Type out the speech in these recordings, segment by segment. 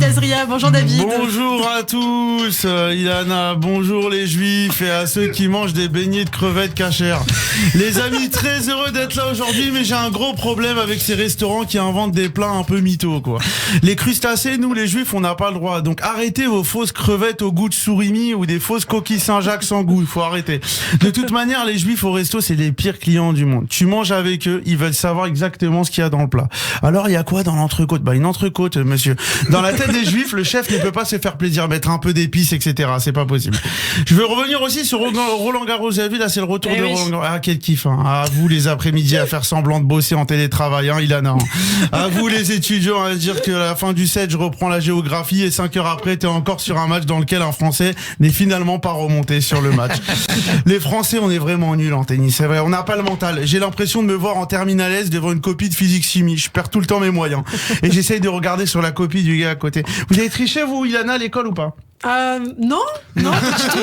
Azria. Bonjour David. Bonjour à tous, Ilana, bonjour les juifs et à ceux qui mangent des beignets de crevettes cachères. Les amis, très heureux d'être là aujourd'hui, mais j'ai un gros problème avec ces restaurants qui inventent des plats un peu mythos, quoi. Les crustacés, nous les juifs, on n'a pas le droit. Donc arrêtez vos fausses crevettes au goût de surimi ou des fausses coquilles Saint-Jacques sans goût, il faut arrêter. De toute manière, les juifs au resto, c'est les pires clients du monde. Tu manges avec eux, ils veulent savoir exactement ce qu'il y a dans le plat. Alors il y a quoi dans l'entrecôte? Bah une entrecôte, monsieur. Dans la tête des juifs, le chef ne peut pas se faire plaisir, mettre un peu d'épices, etc. C'est pas possible. Je veux revenir aussi sur Roland Garros. Vous avez vu, là, c'est le retour de Roland Garros. Ah, quel kiff, hein. À vous, les après-midi, à faire semblant de bosser en télétravail, hein, Ilana. À vous, les étudiants, à dire que à la fin du set, je reprends la géographie et 5 heures après, t'es encore sur un match dans lequel un Français n'est finalement pas remonté sur le match. Les Français, on est vraiment nuls en tennis, c'est vrai. On n'a pas le mental. J'ai l'impression de me voir en terminale S devant une copie de physique-chimie. Je perds tout le temps mes moyens. Et j'essaye de regarder sur la copie du gars à côté. Vous avez triché, vous, Ilana, à l'école ou pas? Non, pas du tout.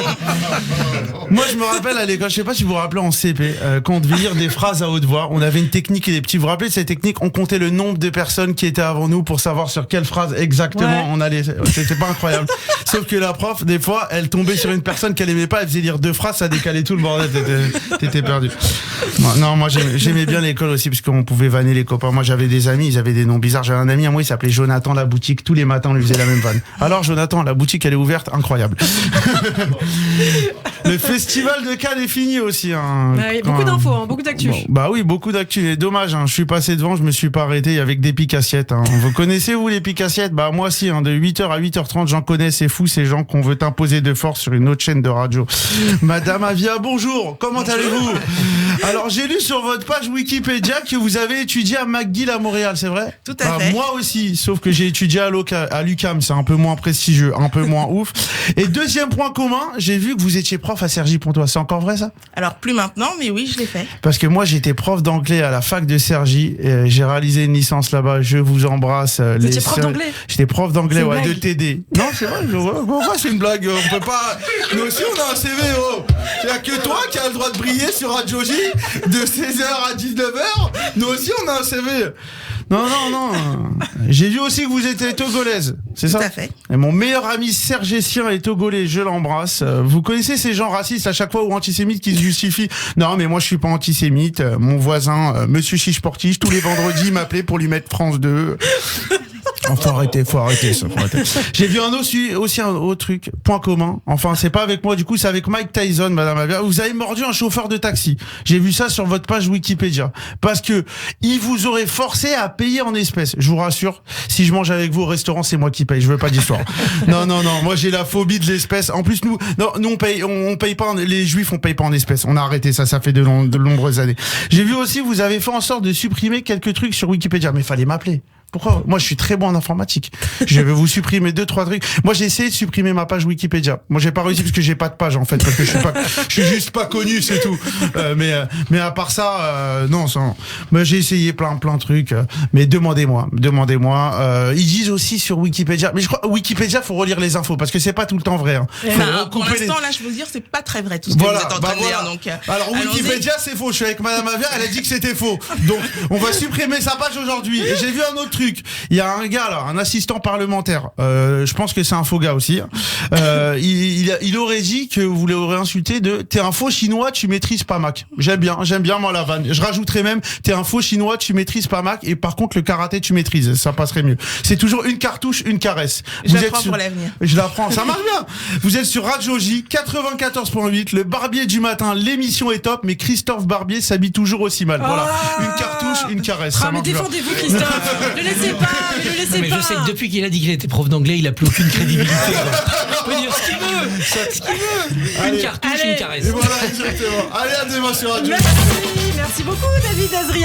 Moi, je me rappelle à l'école, je sais pas si vous vous rappelez en CP, quand on devait lire des phrases à haute voix, on avait une technique et des petits. Vous vous rappelez de cette technique? On comptait le nombre de personnes qui étaient avant nous pour savoir sur quelle phrase exactement on allait. C'était pas incroyable. Sauf que la prof, des fois, elle tombait sur une personne qu'elle aimait pas, elle faisait lire 2 phrases, ça décalait tout le bordel. T'étais perdu. Non, moi j'aimais bien l'école aussi parce qu'on pouvait vanner les copains. Moi, j'avais des amis, ils avaient des noms bizarres. J'avais un ami à moi, il s'appelait Jonathan la boutique. Tous les matins, on lui faisait la même vanne. Alors, Jonathan, la boutique, elle est ouverte, incroyable. Le festival de Cannes est fini aussi. Hein. Il y a beaucoup d'infos, beaucoup d'actu. Bon, bah oui, beaucoup d'actu. Et dommage, hein, je suis passé devant, je me suis pas arrêté avec des piques-assiettes. Hein. Vous connaissez, vous, les piques-assiettes? Bah moi si, hein, de 8h à 8h30, j'en connais, c'est fou, ces gens qu'on veut imposer de force sur une autre chaîne de radio. Madame Avia, bonjour, comment allez-vous? Alors, j'ai lu sur votre page Wikipédia que vous avez étudié à McGill à Montréal, c'est vrai? Tout à fait. Moi aussi, sauf que j'ai étudié à l'UQAM, c'est un peu moins prestigieux, un peu moins ouf. Et deuxième point commun, j'ai vu que vous étiez prof à Cergy-Pontoise. C'est encore vrai, ça? Alors, plus maintenant, mais oui, je l'ai fait. Parce que moi, j'étais prof d'anglais à la fac de Cergy. J'ai réalisé une licence là-bas. Je vous embrasse. Vous étiez prof d'anglais? J'étais prof d'anglais, ouais, de TD. Non, c'est vrai. Pourquoi c'est une blague? On peut pas. Nous aussi, on a un CV, oh. Il y a que toi qui as le droit de briller sur Radio J de 16h à 19h. Nous aussi, on a un CV. Non. J'ai vu aussi que vous étiez togolaise, c'est ça? Tout à fait. Et mon meilleur ami sergétien est togolais, je l'embrasse. Vous connaissez ces gens racistes à chaque fois ou antisémites qui se justifient? Non, mais moi je suis pas antisémite. Mon voisin, Monsieur Chiche Portige, tous les vendredis m'appelait pour lui mettre France 2. Faut arrêter ça. J'ai vu aussi un autre truc, point commun. Enfin, c'est pas avec moi, du coup, c'est avec Mike Tyson, Madame Avia. Vous avez mordu un chauffeur de taxi. J'ai vu ça sur votre page Wikipédia. Parce que il vous aurait forcé à payer en espèces. Je vous rassure, si je mange avec vous au restaurant, c'est moi qui paye. Je veux pas d'histoire. Non. Moi, j'ai la phobie de l'espèce. En plus, nous, on paye pas, les juifs, on paye pas en espèces. On a arrêté ça fait de nombreuses années. J'ai vu aussi, vous avez fait en sorte de supprimer quelques trucs sur Wikipédia. Mais fallait m'appeler. Pourquoi? Moi, je suis très bon en informatique. Je vais vous supprimer 2-3 trucs. Moi, j'ai essayé de supprimer ma page Wikipédia. Moi, j'ai pas réussi parce que j'ai pas de page, en fait, parce que je suis juste pas connu, c'est tout. Mais à part ça, non. Moi, j'ai essayé plein de trucs. Mais demandez-moi. Ils disent aussi sur Wikipédia. Mais je crois, Wikipédia, faut relire les infos parce que c'est pas tout le temps vrai. Hein. Pour l'instant, là, je peux vous dire, c'est pas très vrai tout ce que vous êtes en train de dire. Donc, alors, Wikipédia, c'est faux. Je suis avec Madame Avia, elle a dit que c'était faux. Donc, on va supprimer sa page aujourd'hui. Et j'ai vu un autre truc. Il y a un gars là, un assistant parlementaire. Je pense que c'est un faux gars aussi. Il aurait dit que vous l'aurez insulté de t'es un faux chinois, tu maîtrises pas Mac. J'aime bien moi la vanne. Je rajouterais même t'es un faux chinois, tu maîtrises pas Mac et par contre le karaté tu maîtrises. Ça passerait mieux. C'est toujours une cartouche, une caresse. Je l'apprends pour l'avenir. Je l'apprends. Ça marche bien. Vous êtes sur Radio J 94.8, le Barbier du matin. L'émission est top, mais Christophe Barbier s'habille toujours aussi mal. Voilà, une cartouche, une caresse. Mais défendez-vous, Christophe. Ne laissez pas. Je sais que depuis qu'il a dit qu'il était prof d'anglais, il a plus aucune crédibilité. Il peut dire ce qu'il veut. Allez, une cartouche, une caresse. Et voilà, exactement. Allez, à demain sur Radio. Merci beaucoup, David Azria.